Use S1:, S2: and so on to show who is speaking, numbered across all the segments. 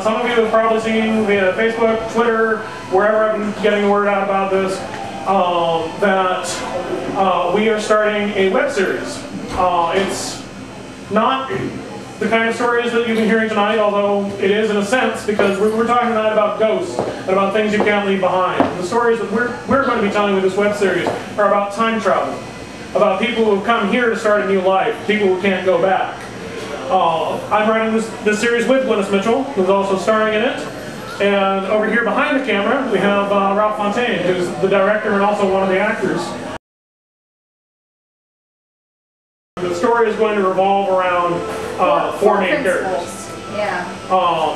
S1: Some of you have probably seen via Facebook, Twitter, wherever I've been getting the word out about this, that we are starting a web series. It's not the kind of stories that you've been hearing tonight, although it is in a sense, because we're talking tonight about ghosts and about things you can't leave behind. And the stories that we're going to be telling with this web series are about time travel, about people who have come here to start a new life, people who can't go back. I'm writing this series with Glynis Mitchell, who's also starring in it. And over here behind the camera, we have Ralph Fontaine, who's the director and also one of the actors. The story is going to revolve around four main characters.
S2: Yeah.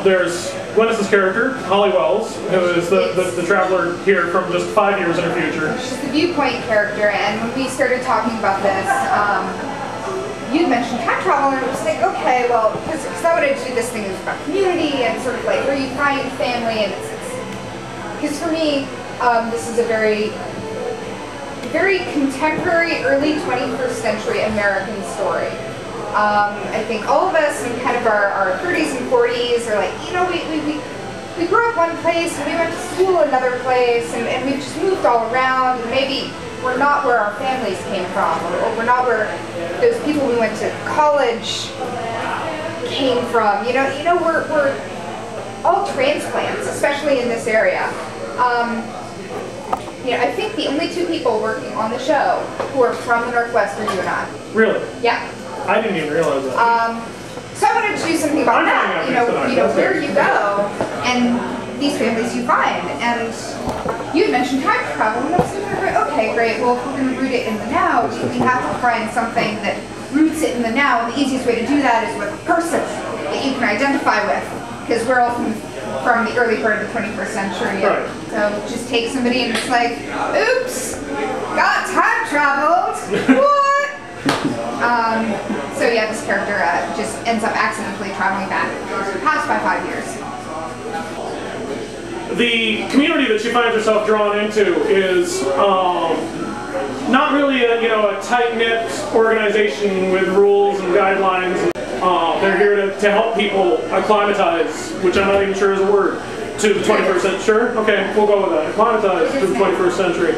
S1: There's Glynis's character, Holly Wells, who is the traveler here from just 5 years in her future.
S2: She's the viewpoint character, and when we started talking about this, you mentioned time travel, and I was like, okay, well, because I wanted to do this thing that was about community and sort of like where you find family, and because for me, this is a very contemporary, early 21st century American story. I think all of us in kind of our 30s and 40s are like, you know, we grew up one place and we went to school another place, and we've just moved all around, and maybe we're not where our families came from, or we're not where those people we went to college came from. You know, we're all transplants, especially in this area. You know, I think the only two people working on the show who are from the Northwest are you and I.
S1: Really?
S2: Yeah.
S1: I didn't even realize that.
S2: So I wanted to do something about that. You know where you go and these families you find. And you had mentioned time travel, and I was thinking, okay, great. Well, if we're going to root it in the now, we have to find something that roots it in the now. And the easiest way to do that is with a person that you can identify with, because we're all from the early part of the 21st century.
S1: Right.
S2: So just take somebody and it's like, oops, got time traveled. What? So yeah, this character just ends up accidentally traveling back past by 5 years.
S1: The community that she finds herself drawn into is not really a tight-knit organization with rules and guidelines. They're here to help people acclimatize, which I'm not even sure is a word, to the 21st century. Sure? Okay, we'll go with that. Acclimatize to the 21st century.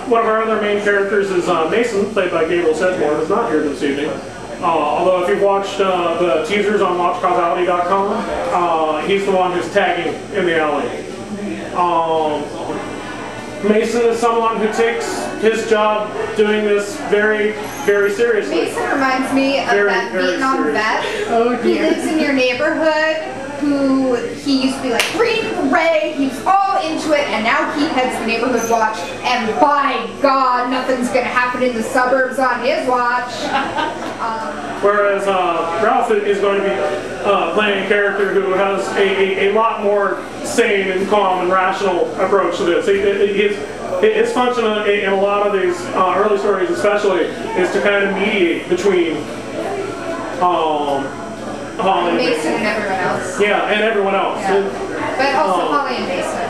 S1: One of our other main characters is Mason, played by Gabriel Sedgmore, who's not here this evening. Although if you've watched the teasers on watchcausality.com, he's the one who's tagging in the alley. Mason is someone who takes his job doing this very, very seriously.
S2: Mason reminds me of that Vietnam vet who lives in your neighborhood, who he used to be like green beret, he was all into it, and now he heads the neighborhood watch, and by God, nothing's going to happen in the suburbs on his watch.
S1: Whereas Ralph is going to be playing a character who has a lot more sane and calm and rational approach to this. His function in a lot of these early stories especially is to kind of mediate between Holly and
S2: Mason and everyone else.
S1: Yeah, and everyone else.
S2: Yeah. But also Holly and Mason.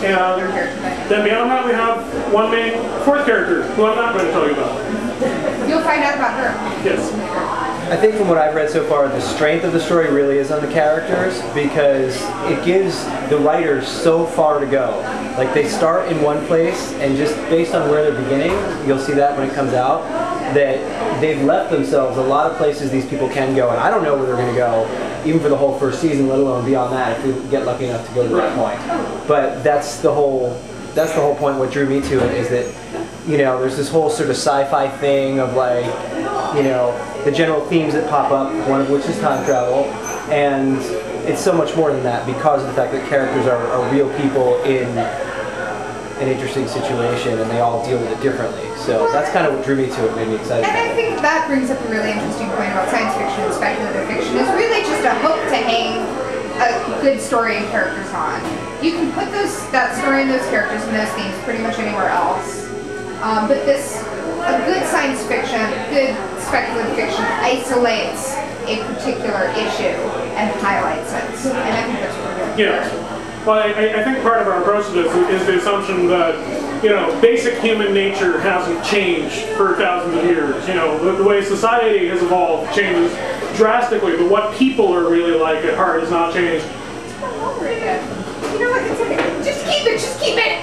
S1: And then beyond that we have one main fourth character who I'm not going to tell you about.
S2: You'll find out about her.
S1: Yes.
S3: I think from what I've read so far, the strength of the story really is on the characters, because it gives the writers so far to go. Like, they start in one place, and just based on where they're beginning, you'll see that when it comes out, that they've left themselves a lot of places these people can go, and I don't know where they're going to go, even for the whole first season, let alone beyond that, if we get lucky enough to go to that point. But that's the whole point. What drew me to it is that, you know, there's this whole sort of sci-fi thing of, like, you know, the general themes that pop up, one of which is time travel, and it's so much more than that because of the fact that characters are real people in an interesting situation, and they all deal with it differently. So that's kind of what drew me to it, made me excited.
S2: And I think that brings up a really interesting point about science fiction and speculative fiction. It's really just a hook to hang a good story and characters on. You can put that story and those characters and those themes pretty much anywhere else. But a good science fiction, good speculative fiction isolates a particular issue and highlights it. And I think that's really good.
S1: Yeah. Well, I think part of our approach to this is the assumption that, you know, basic human nature hasn't changed for thousands of years. You know, the way society has evolved changes drastically, but what people are really like at heart has not changed.
S2: You know what? It's okay. Just keep it. Just keep it.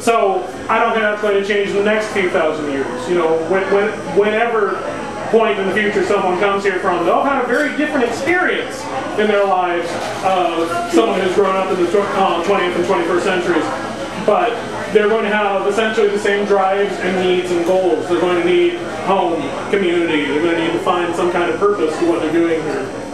S1: So I don't think that's going to change in the next few thousand years. You know, whenever point in the future someone comes here from, they'll have a very different experience in their lives of someone who's grown up in the 20th and 21st centuries. But they're going to have essentially the same drives and needs and goals. They're going to need home, community. They're going to need to find some kind of purpose to what they're doing here.